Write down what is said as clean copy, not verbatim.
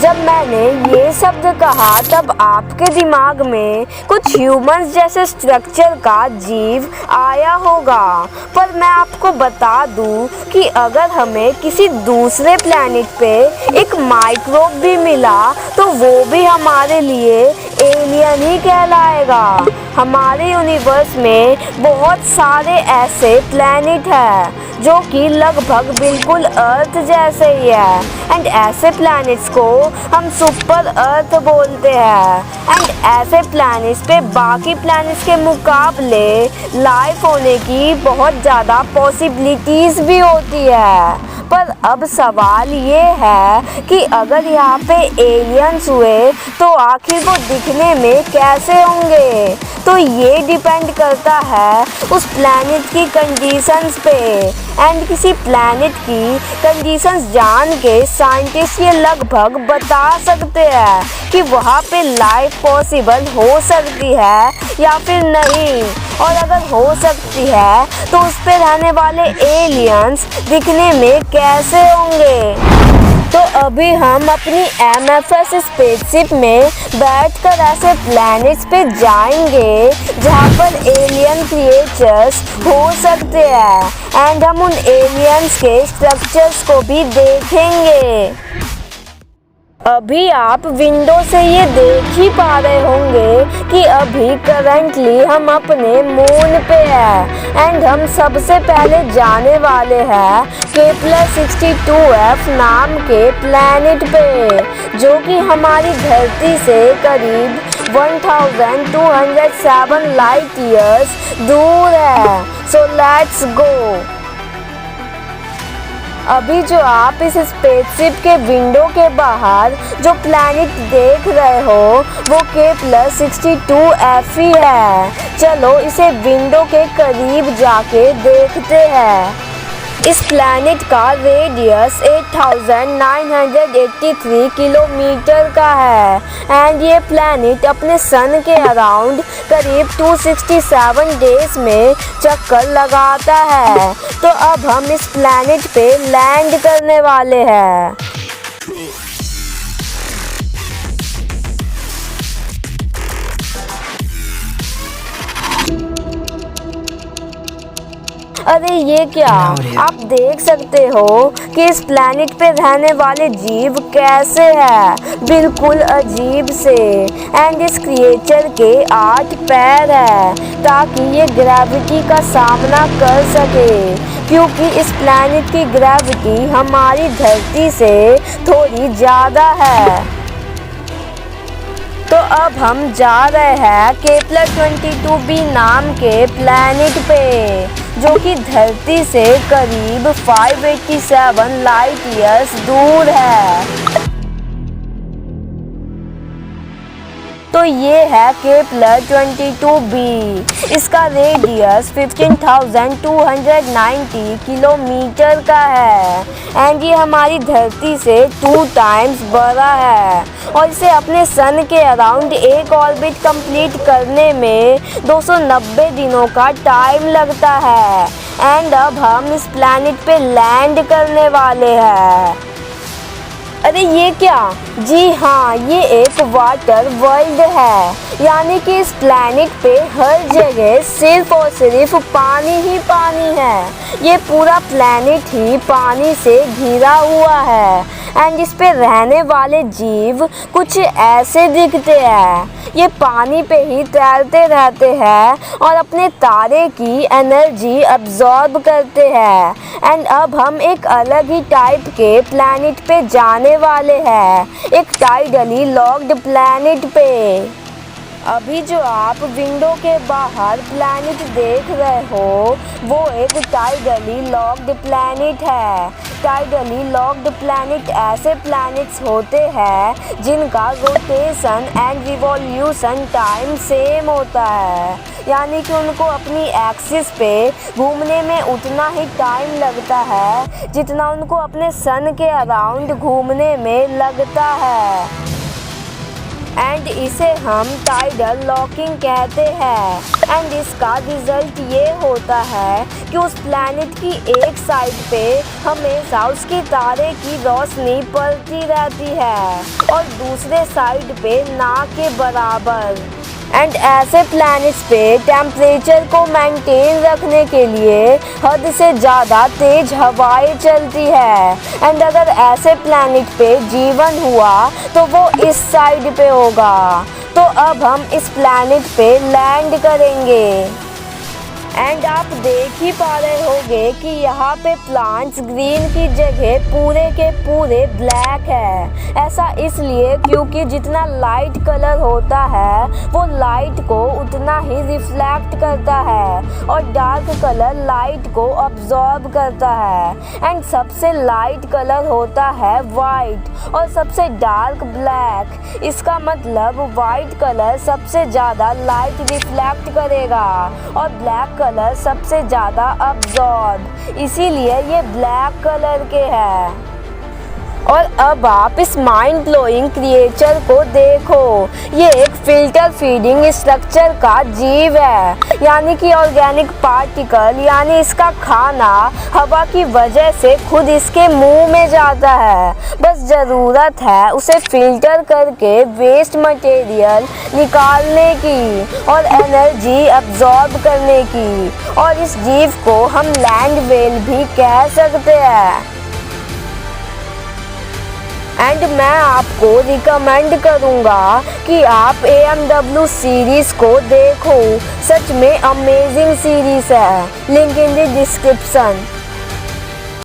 जब मैंने ये शब्द कहा तब आपके दिमाग में कुछ ह्यूमंस जैसे स्ट्रक्चर का जीव आया होगा, पर मैं आपको बता दूं कि अगर हमें किसी दूसरे प्लैनेट पे एक माइक्रोब भी मिला तो वो भी हमारे लिए एलियन ही कहलाएगा। हमारे यूनिवर्स में बहुत सारे ऐसे प्लैनेट हैं जो कि लगभग बिल्कुल अर्थ जैसे ही है, एंड ऐसे प्लैनेट्स को हम सुपर अर्थ बोलते हैं। एंड ऐसे प्लैनेट्स पे बाकी प्लैनेट्स के मुकाबले लाइफ होने की बहुत ज़्यादा पॉसिबिलिटीज़ भी होती है। पर अब सवाल ये है कि अगर यहाँ पे एलियंस हुए तो आखिर वो दिखने में कैसे होंगे। तो ये डिपेंड करता है उस प्लैनेट की कंडीशंस पे, एंड किसी प्लैनेट की कंडीशंस जान के साइंटिस्ट ये लगभग बता सकते हैं कि वहाँ पे लाइफ पॉसिबल हो सकती है या फिर नहीं, और अगर हो सकती है तो उस पे रहने वाले एलियंस दिखने में कैसे होंगे। तो अभी हम अपनी MFS स्पेसशिप में बैठकर ऐसे प्लैनेट्स पे जाएंगे जहाँ पर एलियन क्रिएचर्स हो सकते हैं, एंड हम उन एलियंस के स्ट्रक्चर्स को भी देखेंगे। अभी आप विंडो से ये देख ही पा रहे होंगे कि अभी करंटली हम अपने मून पे हैं, एंड हम सबसे पहले जाने वाले हैं केपलर 62f नाम के प्लैनेट पे, जो कि हमारी धरती से करीब 1207 लाइट ईयर्स दूर है। So let's go. अभी जो आप इस स्पेसशिप के विंडो के बाहर जो प्लैनेट देख रहे हो वो केपलर 62f ही है। चलो इसे विंडो के करीब जाके देखते हैं। इस प्लैनेट का रेडियस 8983 किलोमीटर का है, एंड ये प्लैनेट अपने सन के अराउंड करीब 267 डेज में चक्कर लगाता है। तो अब हम इस प्लैनेट पे लैंड करने वाले हैं। अरे ये क्या, आप देख सकते हो कि इस प्लैनेट पे रहने वाले जीव कैसे हैं, बिल्कुल अजीब से। एंड इस क्रिएचर के 8 पैर है ताकि ये ग्रेविटी का सामना कर सके, क्योंकि इस प्लैनेट की ग्रेविटी हमारी धरती से थोड़ी ज़्यादा है। तो अब हम जा रहे हैं केपलर 22b नाम के प्लैनेट पे, जो कि धरती से करीब 587 लाइट ईयर्स दूर है। तो ये है केपलर 22b। इसका रेडियस 15,290 किलोमीटर का है, एंड ये हमारी धरती से 2 टाइम्स बड़ा है, और इसे अपने सन के अराउंड एक ऑर्बिट कंप्लीट करने में 290 दिनों का टाइम लगता है। एंड अब हम इस प्लैनेट पे लैंड करने वाले हैं। अरे ये क्या, जी हाँ, ये एक वाटर वर्ल्ड है, यानी कि इस प्लैनेट पे हर जगह सिर्फ और सिर्फ पानी ही पानी है। ये पूरा प्लैनेट ही पानी से घिरा हुआ है, एंड इस पे रहने वाले जीव कुछ ऐसे दिखते हैं। ये पानी पे ही तैरते रहते हैं और अपने तारे की एनर्जी अब्जॉर्ब करते हैं। एंड अब हम एक अलग ही टाइप के प्लैनेट पे जाने वाले हैं, एक टाइडली लॉक्ड प्लैनेट पे। अभी जो आप विंडो के बाहर प्लैनेट देख रहे हो वो एक टाइडली लॉक्ड प्लैनेट है। टाइडली लॉक्ड प्लैनेट ऐसे प्लैनेट्स होते हैं जिनका rotation and revolution time same होता है, यानी कि उनको अपनी एक्सिस पे घूमने में उतना ही टाइम लगता है जितना उनको अपने सन के अराउंड घूमने में लगता है। एंड इसे हम टाइडल लॉकिंग कहते हैं। एंड इसका रिजल्ट ये होता है कि उस प्लैनेट की एक साइड पे हमेशा उसके तारे की रोशनी पड़ती रहती है और दूसरे साइड पे ना के बराबर। एंड ऐसे प्लैनेट्स पे टेम्परेचर को मेंटेन रखने के लिए हद से ज़्यादा तेज हवाएं चलती है। एंड अगर ऐसे प्लैनेट पे जीवन हुआ तो वो इस साइड पे होगा। तो अब हम इस प्लैनेट पे लैंड करेंगे। एंड आप देख ही पा रहे होंगे कि यहाँ पे प्लांट्स ग्रीन की जगह पूरे के पूरे ब्लैक है। ऐसा इसलिए क्योंकि जितना लाइट कलर होता है वो लाइट को उतना ही रिफ्लेक्ट करता है और डार्क कलर लाइट को अब्जॉर्ब करता है। एंड सबसे लाइट कलर होता है वाइट और सबसे डार्क ब्लैक। इसका मतलब वाइट कलर सबसे ज़्यादा लाइट रिफ्लेक्ट करेगा और ब्लैक कलर सबसे ज़्यादा अब्जॉर्ब, इसीलिए ये ब्लैक कलर के हैं। और अब आप इस माइंड ब्लोइंग क्रिएचर को देखो। ये एक फिल्टर फीडिंग स्ट्रक्चर का जीव है, यानी कि ऑर्गेनिक पार्टिकल, यानी इसका खाना हवा की वजह से खुद इसके मुंह में जाता है। बस ज़रूरत है उसे फिल्टर करके वेस्ट मटेरियल निकालने की और एनर्जी अब्जॉर्ब करने की। और इस जीव को हम लैंड व्हेल भी कह सकते हैं। एंड मैं आपको रिकमेंड करूँगा कि आप AMW सीरीज़ को देखो। सच में अमेजिंग सीरीज़ है। Link in the description.